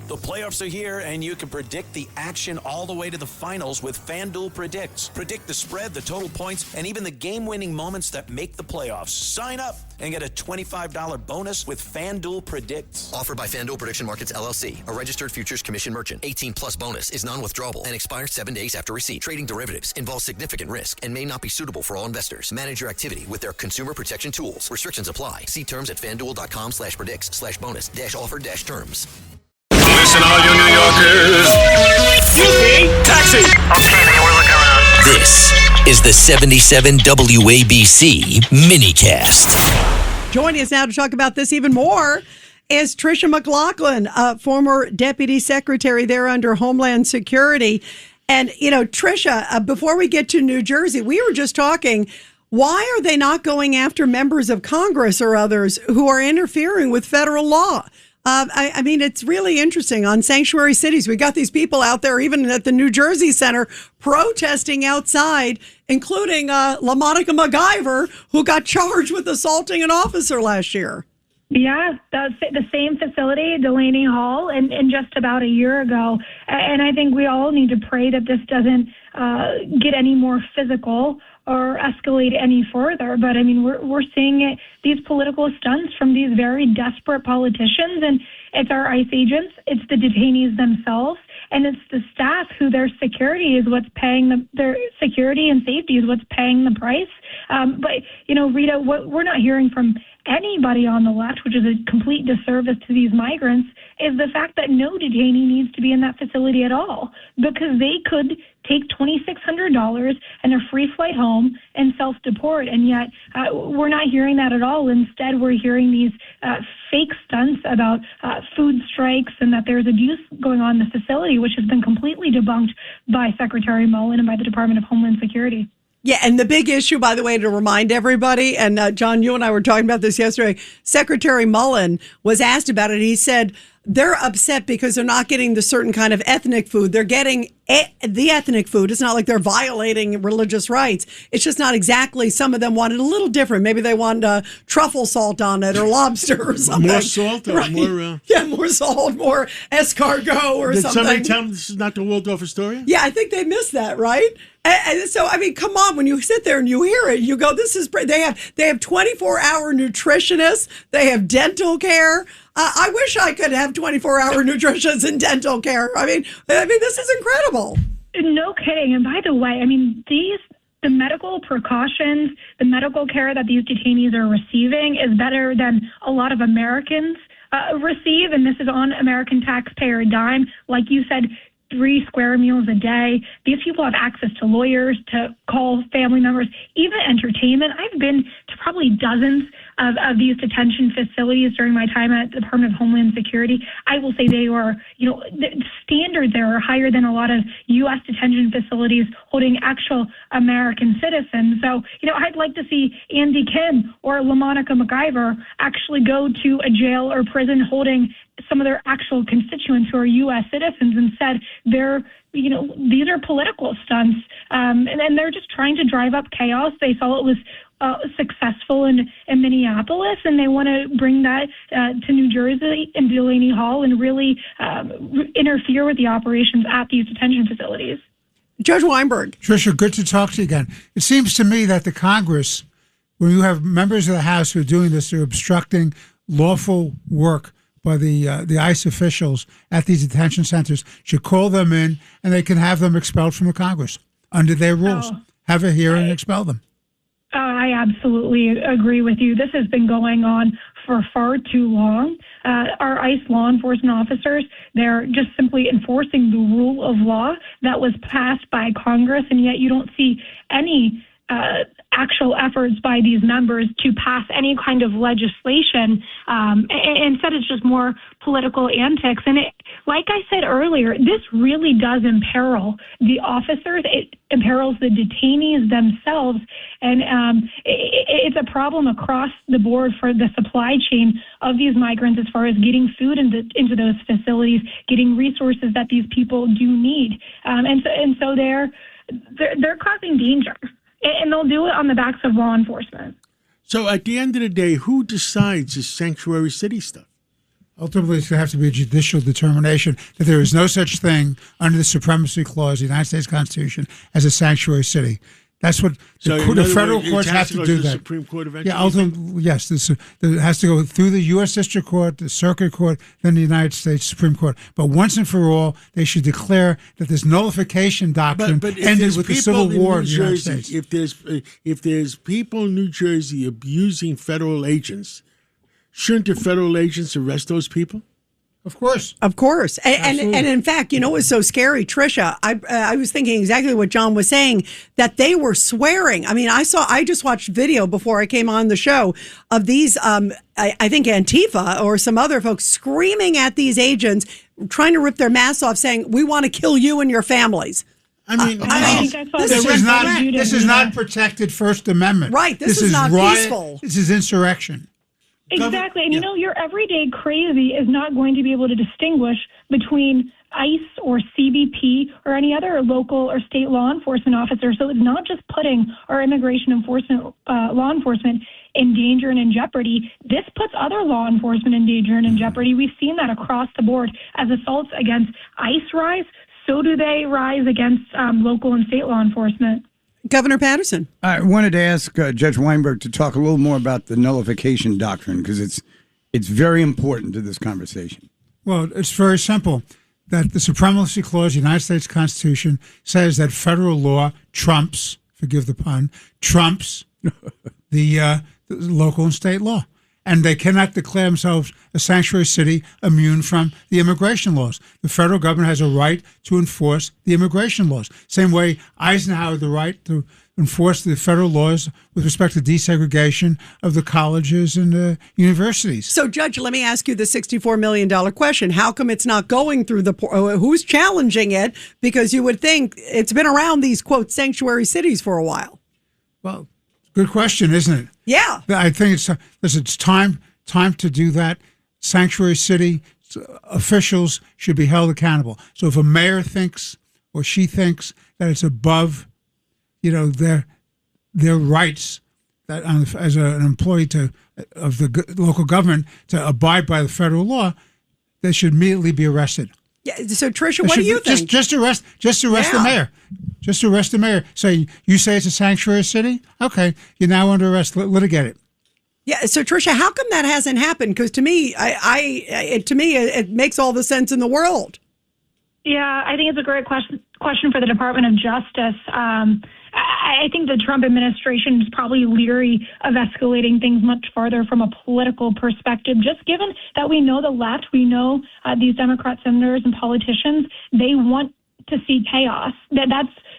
The playoffs are here, and you can predict the action all the way to the finals with FanDuel Predicts. Predict the spread, the total points, and even the game-winning moments that make the playoffs. Sign up and get a $25 bonus with FanDuel Predicts. Offered by FanDuel Prediction Markets, LLC, a registered futures commission merchant. 18 plus bonus is non-withdrawable and expires 7 days after receipt. Trading derivatives involves significant risk and may not be suitable for all investors. Manage your activity with their consumer protection tools. Restrictions apply. See terms at FanDuel.com/predicts/bonus-offer-terms. Listen, all you New Yorkers. Taxi! Okay, man, we're looking around. This is the 77 WABC minicast. Joining us now to talk about this even more is Tricia McLaughlin, former deputy secretary there under Homeland Security. And, you know, Tricia, before we get to New Jersey, we were just talking, why are they not going after members of Congress or others who are interfering with federal law? I mean, it's really interesting. On sanctuary cities, we got these people out there, even at the New Jersey Center, protesting outside, including LaMonica MacGyver, who got charged with assaulting an officer last year. Yeah, the same facility, Delaney Hall, and just about a year ago. And I think we all need to pray that this doesn't get any more physical or escalate any further. But I mean, we're seeing it, these political stunts from these very desperate politicians, and it's our ICE agents, it's the detainees themselves, and it's the staff who their security is what's paying their security and safety is what's paying the price. But you know, Rita, what we're not hearing from anybody on the left, which is a complete disservice to these migrants, is the fact that no detainee needs to be in that facility at all, because they could take $2,600 and a free flight home and self-deport. And yet we're not hearing that at all. Instead, we're hearing these fake stunts about food strikes and that there's abuse going on in the facility, which has been completely debunked by Secretary Mullen and by the Department of Homeland Security. Yeah, and the big issue, by the way, to remind everybody, and John, you and I were talking about this yesterday, Secretary Mullen was asked about it. He said they're upset because they're not getting the certain kind of ethnic food. They're getting the ethnic food. It's not like they're violating religious rights. It's just not exactly. Some of them wanted a little different. Maybe they wanted truffle salt on it or lobster or something. More salt or right? more... Yeah, more salt, more escargot or Did something. Did somebody tell them this is not the Waldorf Astoria? Yeah, I think they missed that, right? And so, I mean, come on, when you sit there and you hear it, you go, this is, they have 24-hour nutritionists. They have dental care. I wish I could have 24-hour nutritionists and dental care. I mean, this is incredible. No kidding. And by the way, I mean, the medical precautions, the medical care that these detainees are receiving is better than a lot of Americans receive. And this is on American taxpayer dime. Like you said, 3 square meals a day. These people have access to lawyers, to call family members, even entertainment. I've been to probably dozens of these detention facilities during my time at the Department of Homeland Security. I will say they are, the standards there are higher than a lot of U.S. detention facilities holding actual American citizens. So, I'd like to see Andy Kim or LaMonica MacGyver actually go to a jail or prison holding some of their actual constituents who are U.S. citizens. Instead, these are political stunts, and they're just trying to drive up chaos. They saw it was successful in Minneapolis, and they want to bring that to New Jersey and Delaney Hall and really interfere with the operations at these detention facilities. Judge Weinberg. Tricia, good to talk to you again. It seems to me that the Congress, when you have members of the House who are doing this, they're obstructing lawful work by the ICE officials at these detention centers, should call them in and they can have them expelled from the Congress under their rules. Have a hearing and expel them. I absolutely agree with you. This has been going on for far too long. Our ICE law enforcement officers, they're just simply enforcing the rule of law that was passed by Congress, and yet you don't see any actual efforts by these members to pass any kind of legislation. Instead, it's just more political antics. And like I said earlier, this really does imperil the officers. It imperils the detainees themselves. And it's a problem across the board for the supply chain of these migrants as far as getting food into those facilities, getting resources that these people do need. And so they're causing danger. And they'll do it on the backs of law enforcement. So at the end of the day, who decides this sanctuary city stuff? Ultimately, it's going to have to be a judicial determination that there is no such thing under the Supremacy Clause of the United States Constitution as a sanctuary city. That's what the federal courts have to do. That Supreme Court eventually. Yeah, ultimately, yes. It has to go through the U.S. District Court, the Circuit Court, then the United States Supreme Court. But once and for all, they should declare that this nullification doctrine ended with the Civil War in the United States. If there's people in New Jersey abusing federal agents, shouldn't the federal agents arrest those people? Of course. Of course. And in fact, you know what's so scary, Tricia? I was thinking exactly what John was saying, that they were swearing. I mean, I just watched video before I came on the show of these, I think Antifa or some other folks screaming at these agents, trying to rip their masks off, saying, we want to kill you and your families. This is not protected First Amendment. Right. This is not peaceful. This is insurrection. Exactly. And, your everyday crazy is not going to be able to distinguish between ICE or CBP or any other local or state law enforcement officer. So it's not just putting our immigration enforcement, law enforcement in danger and in jeopardy. This puts other law enforcement in danger and in jeopardy. We've seen that across the board. As assaults against ICE rise, so do they rise against local and state law enforcement. Governor Patterson. I wanted to ask Judge Weinberg to talk a little more about the nullification doctrine, because it's very important to this conversation. Well, it's very simple. That the Supremacy Clause of the United States Constitution says that federal law trumps, forgive the pun, trumps the local and state law. And they cannot declare themselves a sanctuary city immune from the immigration laws. The federal government has a right to enforce the immigration laws. Same way Eisenhower had the right to enforce the federal laws with respect to desegregation of the colleges and the universities. So, Judge, let me ask you the $64 million question. How come it's not going through who's challenging it? Because you would think it's been around these, quote, sanctuary cities for a while. Well, good question, isn't it? Yeah. I think it's time to do that. Sanctuary city officials should be held accountable. So if a mayor thinks or she thinks that it's above, their rights that as an employee of the local government to abide by the federal law, they should immediately be arrested. Yeah. So, Tricia, what do you think? Just arrest the mayor. Just arrest the mayor. Say, you say it's a sanctuary city? Okay, you're now under arrest. Litigate it. Yeah. So, Tricia, how come that hasn't happened? Because to me, it makes all the sense in the world. Yeah, I think it's a great question for the Department of Justice. I think the Trump administration is probably leery of escalating things much farther from a political perspective, just given that we know the left, we know these Democrat senators and politicians, they want to see chaos.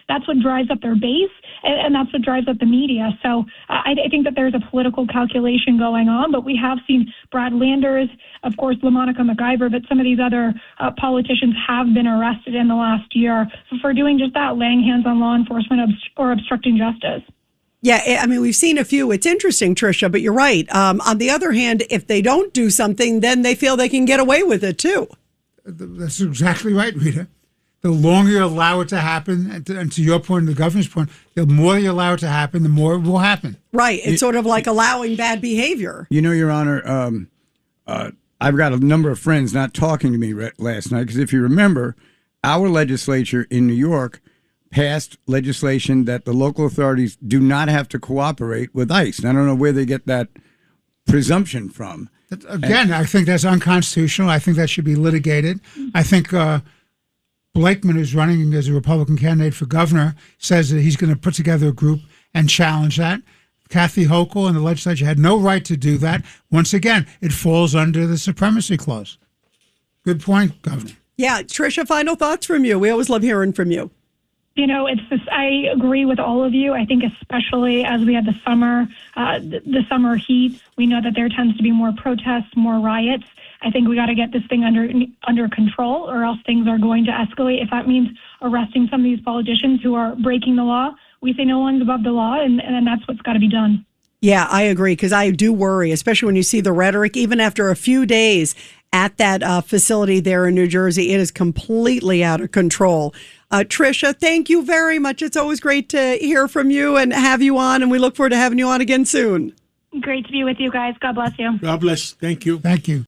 That's what drives up their base, and that's what drives up the media. So I think that there's a political calculation going on, but we have seen Brad Landers, of course, LaMonica McIver, but some of these other politicians have been arrested in the last year for doing just that, laying hands on law enforcement or obstructing justice. Yeah, I mean, we've seen a few. It's interesting, Tricia, but you're right. On the other hand, if they don't do something, then they feel they can get away with it, too. That's exactly right, Rita. The longer you allow it to happen, and to your point, the governor's point, the more you allow it to happen, the more it will happen. Right. It's sort of like allowing bad behavior. Your Honor, I've got a number of friends not talking to me last night because if you remember, our legislature in New York passed legislation that the local authorities do not have to cooperate with ICE. And I don't know where they get that presumption from. Again, I think that's unconstitutional. I think that should be litigated. I think Blakeman, who's running as a Republican candidate for governor, says that he's going to put together a group and challenge that. Kathy Hochul and the legislature had no right to do that. Once again, it falls under the Supremacy Clause. Good point, Governor. Yeah, Tricia, final thoughts from you. We always love hearing from you. I agree with all of you. I think especially as we have the summer heat, we know that there tends to be more protests, more riots. I think we got to get this thing under control, or else things are going to escalate. If that means arresting some of these politicians who are breaking the law, we say no one's above the law, and that's what's got to be done. Yeah, I agree, because I do worry, especially when you see the rhetoric, even after a few days at that facility there in New Jersey. It is completely out of control. Tricia, thank you very much. It's always great to hear from you and have you on, and we look forward to having you on again soon. Great to be with you guys. God bless you. God bless. Thank you. Thank you.